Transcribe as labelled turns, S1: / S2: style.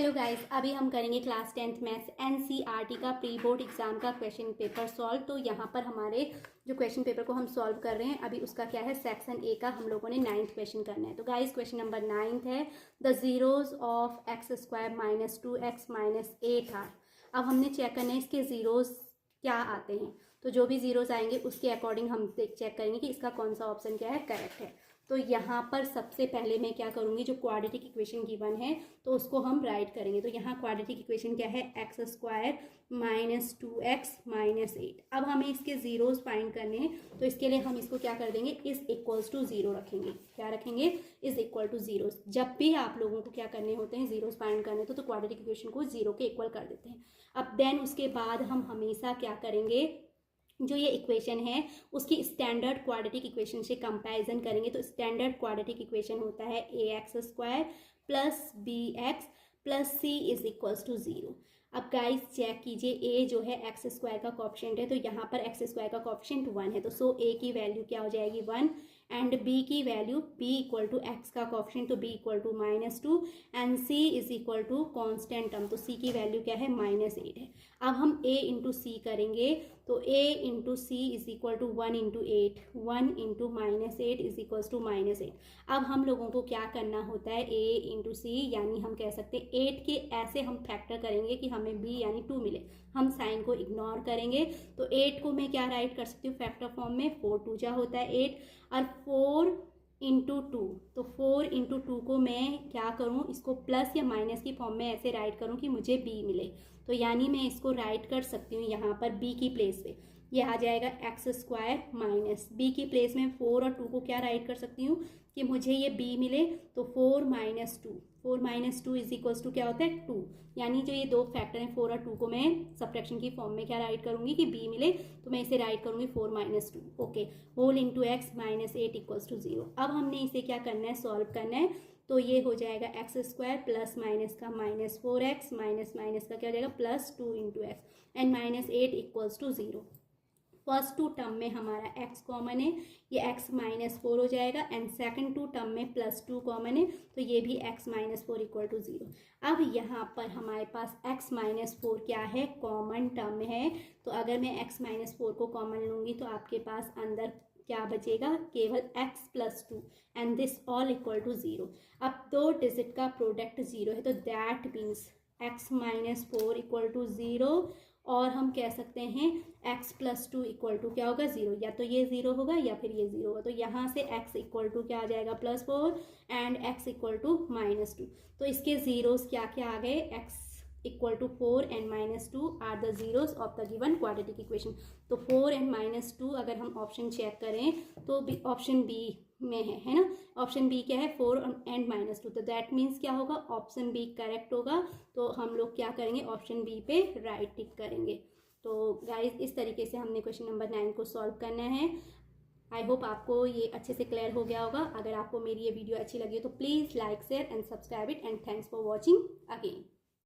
S1: Hello guys, अभी हम करेंगे क्लास 10th मैथ्स एनसीईआरटी का प्री बोर्ड एग्जाम का क्वेश्चन पेपर सॉल्व। तो यहाँ पर हमारे जो क्वेश्चन पेपर को हम सॉल्व कर रहे हैं अभी उसका क्या है, सेक्शन ए का हम लोगों ने 9th क्वेश्चन करना है। तो गाइस क्वेश्चन नंबर 9 है, the zeros of x square minus 2x minus 8 are. अब हमने चेक करना है इसके जीरोज क्या आते हैं। तो जो भी जीरोज आएंगे उसके अकॉर्डिंग हम चेक करेंगे कि इसका कौन सा ऑप्शन क्या है करेक्ट है। तो यहाँ पर सबसे पहले मैं क्या करूँगी, जो क्वाड्रेटिक इक्वेशन गिवन है तो उसको हम राइट करेंगे। तो यहाँ क्वाड्रेटिक इक्वेशन क्या है, x square minus 2x minus 8। अब हमें इसके जीरोज फाइंड करने हैं, तो इसके लिए हम इसको क्या कर देंगे, इज इक्वल्स टू जीरो रखेंगे। क्या रखेंगे, इज इक्वल टू जीरो। जब भी आप लोगों को क्या करने होते हैं, जीरोज फाइंड करने तो क्वाड्रेटिक इक्वेशन को जीरो के इक्वल कर देते हैं। अब देन उसके बाद हम हमेशा क्या करेंगे, जो ये इक्वेशन है उसकी स्टैंडर्ड क्वाड्रेटिक इक्वेशन से कंपैरिजन करेंगे। तो स्टैंडर्ड क्वाड्रेटिक इक्वेशन होता है A X square plus B X plus C is equals to zero. अब गाइस चेक कीजिए, ए जो है एक्स स्क्वायर का कोएफिशिएंट है, तो यहाँ पर एक्स स्क्वायर का कोएफिशिएंट 1 है, तो सो ए की वैल्यू क्या हो जाएगी 1, एंड बी की value B equal to X का कोएफिशिएंट तो B equal to -2 and C is equal to constant term, तो सी की वैल्यू क्या है -8 है। अब हम ए इंटू सी करेंगे, तो A into C is equal to 1 into 8, 1 into -8 is equal to -8। अब हम लोगों को क्या करना होता है, ए इंटू सी, यानी हम कह सकते हैं 8 के ऐसे हम फैक्टर करेंगे कि हमें बी यानी 2 मिले। हम साइन को इग्नोर करेंगे, तो 8 को मैं क्या राइट कर सकती हूँ फैक्टर फॉर्म में, 4 2 जा होता है 8 और 4 इंटू 2, तो 4 इंटू 2 को मैं क्या करूँ, इसको प्लस या माइनस की फॉर्म में ऐसे राइट करूँ कि मुझे b मिले। तो यानी मैं इसको राइट कर सकती हूँ यहाँ पर b की प्लेस पे, ये आ जाएगा एक्स स्क्वायर माइनस b की प्लेस में 4 और 2 को क्या राइट कर सकती हूँ कि मुझे ये b मिले, तो 4 माइनस 2 इज इक्वल्स टू क्या होता है 2। यानी जो ये दो फैक्टर हैं 4 और 2 को मैं सब्ट्रैक्शन की फॉर्म में क्या राइट करूंगी कि b मिले, तो मैं इसे राइट करूंगी 4 minus 2, okay, whole into x minus 8 equals to 0। अब हमने इसे क्या करना है, सॉल्व करना है। तो ये हो जाएगा एक्स स्क्वायर प्लस माइनस का -4x माइनस माइनस का क्या हो जाएगा +2 into x and -8 equals to 0। First two term में हमारा x कॉमन है, ये x -4 हो जाएगा, एंड सेकंड टू टर्म में +2 कॉमन है, तो ये भी x -4 इक्वल टू 0। अब यहाँ पर हमारे पास x -4 क्या है, कॉमन टर्म है। तो अगर मैं x -4 को कॉमन लूँगी तो आपके पास अंदर क्या बचेगा, केवल x plus 2 and this all equal to 0। अब दो डिजिट का प्रोडक्ट 0 है, तो that means x -4 equal to 0, और हम कह सकते हैं x प्लस 2 इक्वल टू क्या होगा 0, या तो ये 0 होगा या फिर ये 0 होगा। तो यहाँ से x इक्वल टू क्या आ जाएगा +4 एंड x इक्वल टू -2। तो इसके जीरोस क्या क्या आ गए, x equal to 4 and -2 are the zeros of the given quadratic equation. तो 4 एंड -2 अगर हम ऑप्शन चेक करें तो ऑप्शन बी में है ना। ऑप्शन बी क्या है, 4 एंड -2, तो दैट मीन्स क्या होगा, ऑप्शन बी करेक्ट होगा। तो हम लोग क्या करेंगे, ऑप्शन बी पे राइट टिक करेंगे। तो गाइज इस तरीके से हमने क्वेश्चन नंबर 9 को सॉल्व करना है। आई होप आपको ये अच्छे से क्लियर हो गया होगा। अगर आपको मेरी ये वीडियो अच्छी लगी हो तो please like share and subscribe it, and thanks for watching again.